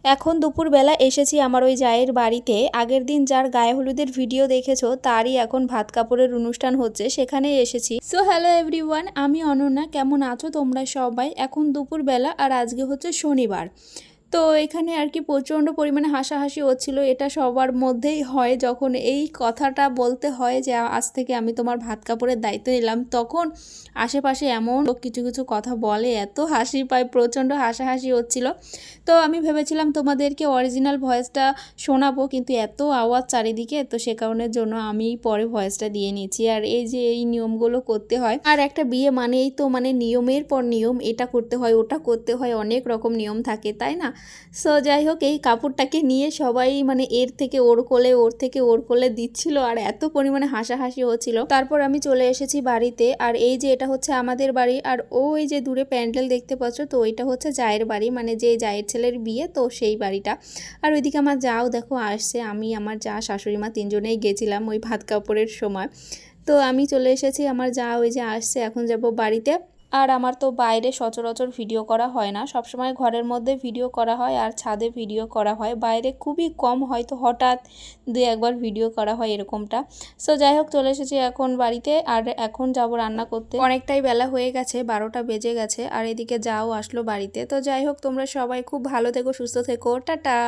এখন দুপুরবেলা এসেছি আমার ওই জায়ের বাড়িতে। আগের দিন যার গায়ে হলুদের ভিডিও দেখেছো তারই এখন ভাত কাপড়ের অনুষ্ঠান হচ্ছে, সেখানে এসেছি। সো হ্যালো এভরিওয়ান, আমি অনন্যা। কেমন আছো তোমরা সবাই? এখন দুপুরবেলা আর আজকে হচ্ছে শনিবার। তো এখানে আর কি প্রচণ্ড পরিমাণে হাসাহাসি হচ্ছিল। এটা সবার মধ্যেই হয় যখন এই কথাটা বলতে হয় যে আজ থেকে আমি তোমার ভাত কাপড়ের দায়িত্ব নিলাম, তখন আশেপাশে এমন লোক কিছু কিছু কথা বলে, এত হাসি পায়, প্রচণ্ড হাসাহাসি হচ্ছিল। তো আমি ভেবেছিলাম তোমাদেরকে অরিজিনাল ভয়েসটা শোনাবো, কিন্তু এত আওয়াজ চারিদিকে, তো সে কারণের জন্য আমি পরে ভয়েসটা দিয়ে নিচ্ছি। আর এই যে এই নিয়মগুলো করতে হয়, আর একটা বিয়ে মানেই তো মানে নিয়মের পর নিয়ম, এটা করতে হয় ওটা করতে হয়, অনেক রকম নিয়ম থাকে, তাই না? সো যাই হোক, এই কাপড়টাকে নিয়ে সবাই মানে এর থেকে ওর কোলে ওর থেকে ওর কোলে দিচ্ছিল, আর এত পরিমাণে হাসাহাসি হচ্ছিল। তারপর আমি চলে এসেছি বাড়িতে। আর এই যে এটা হচ্ছে আমাদের বাড়ি, আর ওই যে দূরে প্যান্ডেল দেখতে পাচ্ছ, তো ওইটা হচ্ছে জায়ের বাড়ি, মানে যে জায়ের ছেলের বিয়ে, তো সেই বাড়িটা। আর ওইদিকে আমার যাও দেখো আসছে, আমি আমার যা শাশুড়ি মা তিনজনেই গেছিলাম ওই ভাত কাপড়ের সময়। তো আমি চলে এসেছি, আমার যা ওই যে আসছে, এখন যাব বাড়িতে। আর আমার তো বাইরে সচরাচর ভিডিও করা হয় না, সবসময় ঘরের মধ্যে ভিডিও করা হয় আর ছাদে ভিডিও করা হয়, বাইরে খুবই কম, হয়তো হঠাৎ দুই একবার ভিডিও করা হয় এরকমটা। সো যাই হোক, চলে এসেছি এখন বাড়িতে। আর এখন যাব রান্না করতে, অনেকটাই বেলা হয়ে গেছে, 12টা বেজে গেছে। আর এদিকে যাও আসলো বাড়িতে। তো যাই হোক, তোমরা সবাই খুব ভালো থেকো, সুস্থ থেকো, টাটা।